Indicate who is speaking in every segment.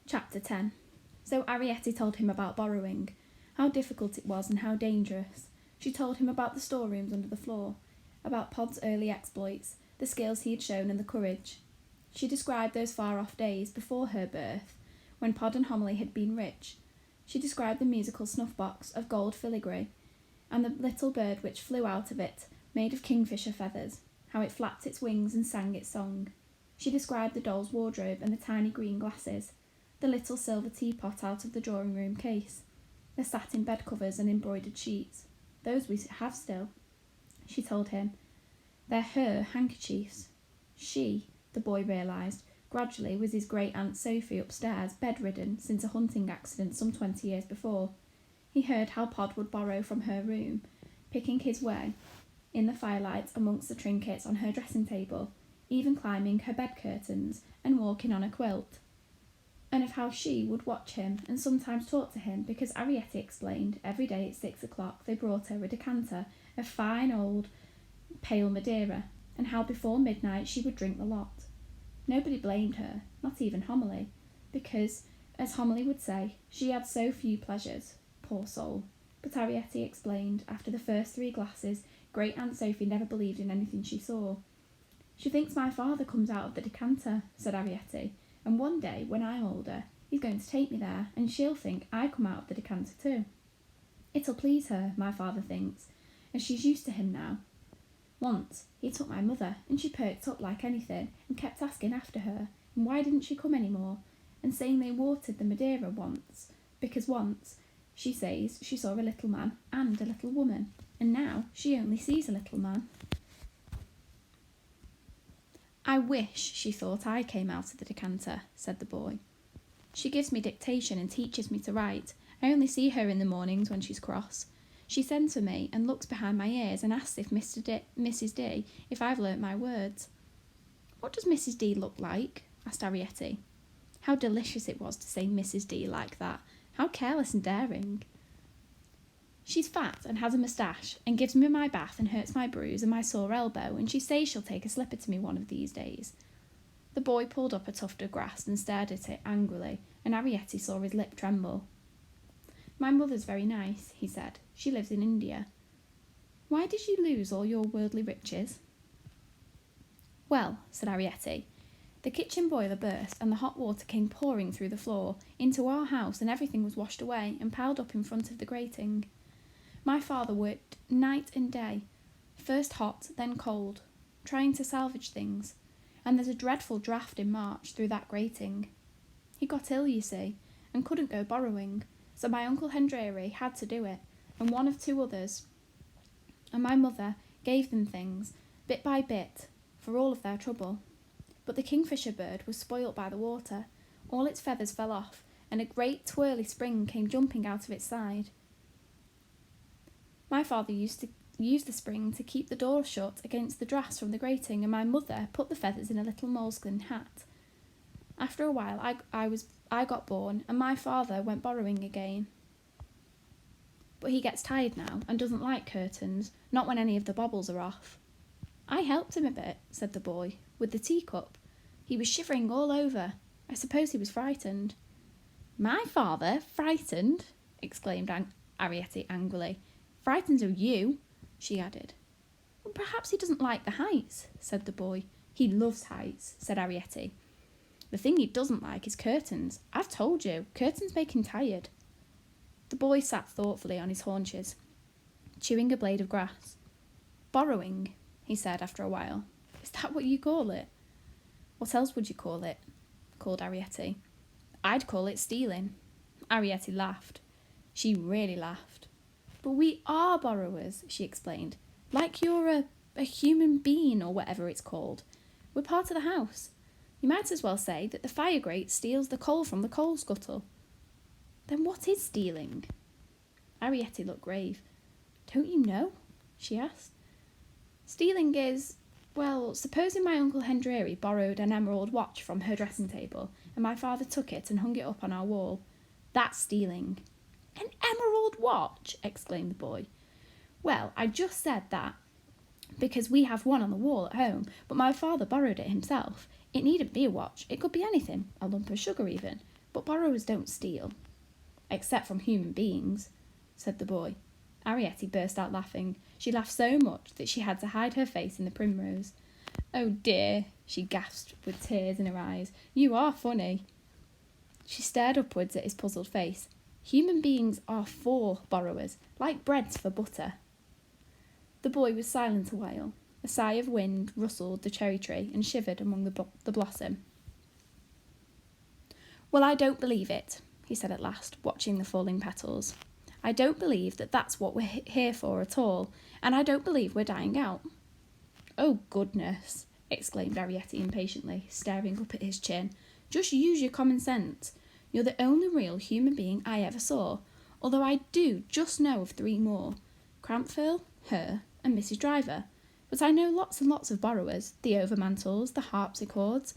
Speaker 1: Chapter 10. So Arrietty told him about borrowing, how difficult it was and how dangerous. She told him about the storerooms under the floor, about Pod's early exploits, the skills he had shown and the courage. She described those far-off days before her birth, when Pod and Homily had been rich. She described the musical snuff-box of gold filigree, and the little bird which flew out of it, made of kingfisher feathers, how it flapped its wings and sang its song. She described the doll's wardrobe and the tiny green glasses, the little silver teapot out of the drawing-room case, the satin bed covers and embroidered sheets. Those we have still, she told him. They're her handkerchiefs. She, the boy realised, gradually was his great-aunt Sophie upstairs, bedridden since a hunting accident some 20 years before. He heard how Pod would borrow from her room, picking his way in the firelight amongst the trinkets on her dressing-table, even climbing her bed curtains and walking on a quilt, and of how she would watch him and sometimes talk to him because Arrietty explained every day at 6 o'clock they brought her a decanter of fine old pale Madeira, and how before midnight she would drink the lot. Nobody blamed her, not even Homily, because, as Homily would say, she had so few pleasures, poor soul. But Arrietty explained, after the first 3 glasses, Great-Aunt Sophie never believed in anything she saw. She thinks my father comes out of the decanter, said Arrietty, and one day, when I'm older, he's going to take me there, and she'll think I come out of the decanter too. It'll please her, my father thinks, as she's used to him now. Once, he took my mother, and she perked up like anything, and kept asking after her, and why didn't she come any more, and saying they watered the Madeira once, because once, she says, she saw a little man and a little woman, and now she only sees a little man. I wish she thought I came out of the decanter, said the boy. She gives me dictation and teaches me to write. I only see her in the mornings when she's cross. She sends for me and looks behind my ears and asks if Mrs. D if I've learnt my words. What does Mrs. D look like? Asked Arrietty. How delicious it was to say Mrs. D like that. How careless and daring. She's fat and has a moustache and gives me my bath and hurts my bruise and my sore elbow, and she says she'll take a slipper to me one of these days. The boy pulled up a tuft of grass and stared at it angrily, and Arrietty saw his lip tremble. My mother's very nice, he said. She lives in India. Why did you lose all your worldly riches? Well, said Arrietty, the kitchen boiler burst and the hot water came pouring through the floor into our house, and everything was washed away and piled up in front of the grating. My father worked night and day, first hot, then cold, trying to salvage things, and there's a dreadful draught in March through that grating. He got ill, you see, and couldn't go borrowing, so my Uncle Hendreri had to do it, and 1 of 2 others, and my mother gave them things, bit by bit, for all of their trouble. But the kingfisher bird was spoilt by the water, all its feathers fell off, and a great twirly spring came jumping out of its side. My father used to use the spring to keep the door shut against the draughts from the grating, and my mother put the feathers in a little moleskin hat. After a while, I got born, and my father went borrowing again. But he gets tired now, and doesn't like curtains, not when any of the baubles are off. I helped him a bit, said the boy, with the teacup. He was shivering all over. I suppose he was frightened. My father? Frightened? Exclaimed Arrietty angrily. Frightened of you, she added. Well, perhaps he doesn't like the heights, said the boy. He loves heights, said Arrietty. The thing he doesn't like is curtains. I've told you, curtains make him tired. The boy sat thoughtfully on his haunches, chewing a blade of grass. Borrowing, he said after a while. Is that what you call it? What else would you call it? Called Arrietty. I'd call it stealing. Arrietty laughed. She really laughed. But we are borrowers, she explained. Like you're a human being or whatever it's called. We're part of the house. You might as well say that the fire grate steals the coal from the coal scuttle. Then what is stealing? Arrietty looked grave. Don't you know? She asked. Stealing is, well, supposing my Uncle Hendreri borrowed an emerald watch from her dressing table, and my father took it and hung it up on our wall. That's stealing. An emerald watch? Exclaimed the boy. Well, I just said that because we have one on the wall at home, but my father borrowed it himself. It needn't be a watch. It could be anything, a lump of sugar even. But borrowers don't steal. Except from human beings, said the boy. Arrietty burst out laughing. She laughed so much that she had to hide her face in the primrose. "Oh dear," she gasped with tears in her eyes. "You are funny." She stared upwards at his puzzled face. "Human beings are for borrowers, like bread's for butter." The boy was silent a while. A sigh of wind rustled the cherry tree and shivered among the blossom. "Well, I don't believe it," he said at last, watching the falling petals. "I don't believe that that's what we're here for at all, and I don't believe we're dying out." "Oh, goodness," exclaimed Arrietty impatiently, staring up at his chin. "Just use your common sense. You're the only real human being I ever saw, although I do just know of 3 more. Crampfurl, her, and Mrs. Driver. But I know lots and lots of borrowers, the overmantles, the harpsichords,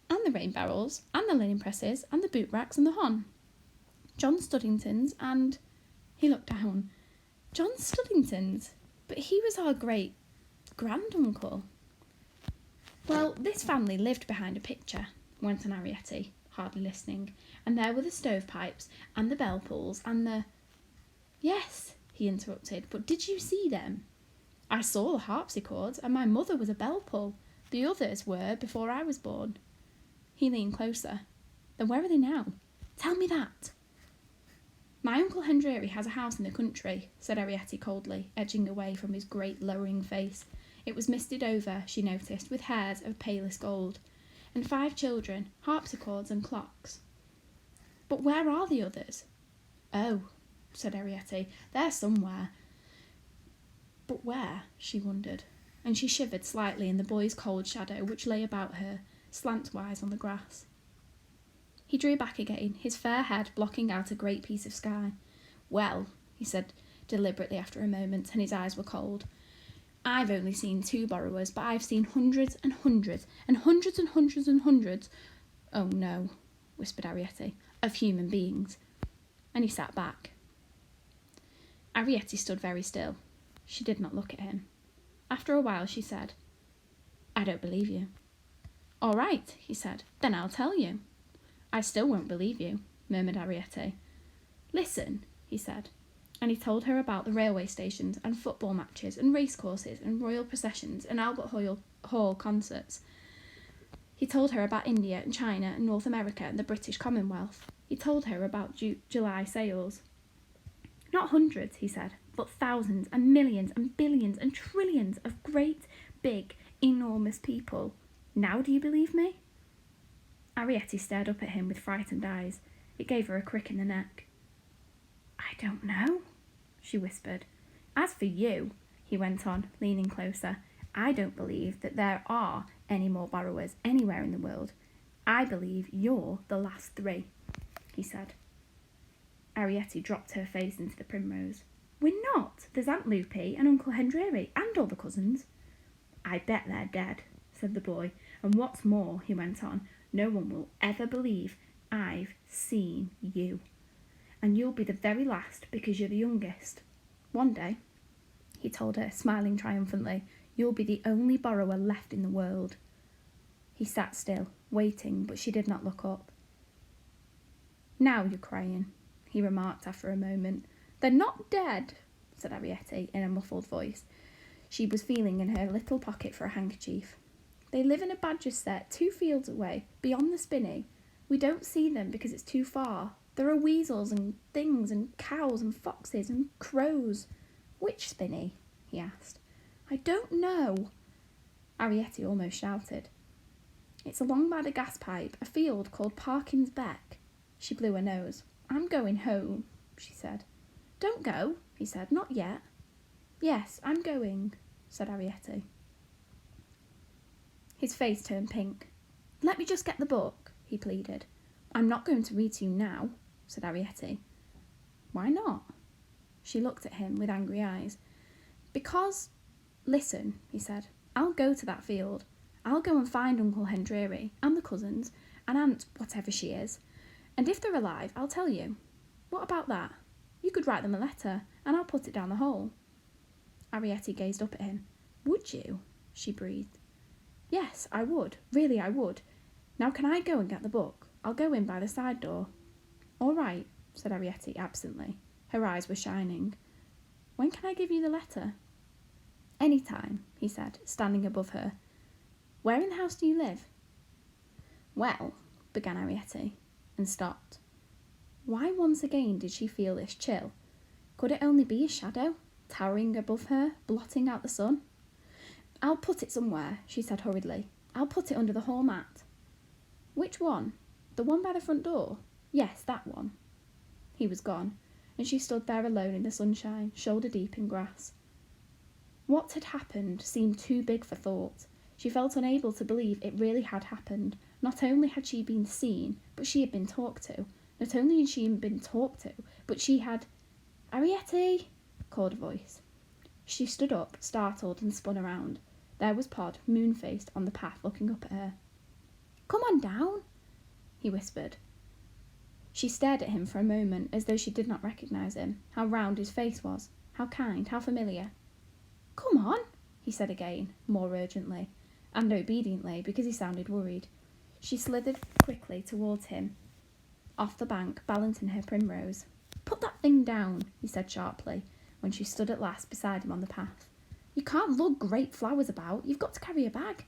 Speaker 1: and the rain barrels, and the linen presses, and the boot racks, and the hon. John Studdington's, and..." He looked down. "John Studdington's? But he was our great-granduncle." "Well, this family lived behind a picture," went on Arrietty, hardly listening, "and there were the stovepipes, and the bell-pulls, and the..." "Yes," he interrupted, "but did you see them?" "I saw the harpsichords, and my mother was a bell-pull. The others were before I was born." He leaned closer. "Then where are they now? Tell me that." "My Uncle Hendry has a house in the country," said Arrietty coldly, edging away from his great lowering face. It was misted over, she noticed, with hairs of palest gold. "And 5 children, harpsichords and clocks." "But where are the others?" "Oh," said Arrietty, "they're somewhere." But where, she wondered, and she shivered slightly in the boy's cold shadow which lay about her, slantwise on the grass. He drew back again, his fair head blocking out a great piece of sky. "Well," he said deliberately after a moment, and his eyes were cold, "I've only seen 2 borrowers, but I've seen hundreds and hundreds and hundreds and hundreds and hundreds—" "Oh no," whispered Arrietty, "of human beings." And he sat back. Arrietty stood very still. She did not look at him. After a while she said, "I don't believe you." "All right," he said, "then I'll tell you." "I still won't believe you," murmured Arrietty. "Listen," he said, and he told her about the railway stations and football matches and racecourses and royal processions and Albert Hall concerts. He told her about India and China and North America and the British Commonwealth. He told her about July sales. "Not hundreds," he said, "but thousands and millions and billions and trillions of great, big, enormous people. Now do you believe me?" Arrietty stared up at him with frightened eyes. It gave her a crick in the neck. "I don't know," she whispered. "As for you," he went on, leaning closer, "I don't believe that there are any more borrowers anywhere in the world. I believe you're the last 3, he said. Arrietty dropped her face into the primrose. "We're not. There's Aunt Loopy and Uncle Hendry and all the cousins." "I bet they're dead," said the boy. "And what's more," he went on, "no one will ever believe I've seen you. And you'll be the very last because you're the youngest. One day," he told her, smiling triumphantly, "you'll be the only borrower left in the world." He sat still, waiting, but she did not look up. "Now you're crying," he remarked after a moment. "They're not dead," said Arrietty in a muffled voice. She was feeling in her little pocket for a handkerchief. "They live in a badger set 2 fields away, beyond the spinney. We don't see them because it's too far. There are weasels and things and cows and foxes and crows." "Which spinney?" he asked. "I don't know." Arrietty almost shouted. "It's along by the gas pipe, a field called Parkin's Beck." She blew her nose. "I'm going home," she said. "Don't go," he said. "Not yet." "Yes, I'm going," said Arrietty. His face turned pink. "Let me just get the book," he pleaded. "I'm not going to read to you now," said Arrietty. "Why not?" She looked at him with angry eyes. "Because, listen," he said, "I'll go to that field. I'll go and find Uncle Hendry and the cousins and Aunt whatever she is. And if they're alive, I'll tell you. What about that? You could write them a letter and I'll put it down the hole." Arrietty gazed up at him. "Would you?" she breathed. "Yes, I would. Really, I would. Now can I go and get the book? I'll go in by the side door. All right, said Ariette absently. Her eyes were shining. When can I give you the letter? Any time, he said, standing above her. Where in the house do you live? Well, began Ariette, and stopped. Why once again did she feel this chill? Could it only be a shadow, towering above her, blotting out the sun? I'll put it somewhere, she said hurriedly. I'll put it under the hall mat. Which one? The one by the front door? Yes, that one. He was gone, and she stood there alone in the sunshine, shoulder deep in grass. What had happened seemed too big for thought. She felt unable to believe it really had happened. Not only had she been seen, but she had been talked to. Not only had she been talked to, but she had... Ariette! Called a voice. She stood up, startled, and spun around. There was Pod, moon-faced, on the path, looking up at her. Come on down, he whispered. She stared at him for a moment, as though she did not recognise him. How round his face was. How kind, how familiar. Come on, he said again, more urgently, and obediently, because he sounded worried. She slithered quickly towards him, off the bank, balancing her primrose. Put that thing down, he said sharply, when she stood at last beside him on the path. You can't lug great flowers about. You've got to carry a bag.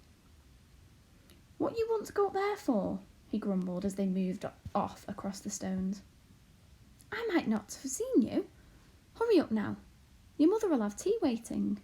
Speaker 1: What you want to go up there for? He grumbled as they moved off across the stones. I might not have seen you. Hurry up now. Your mother will have tea waiting.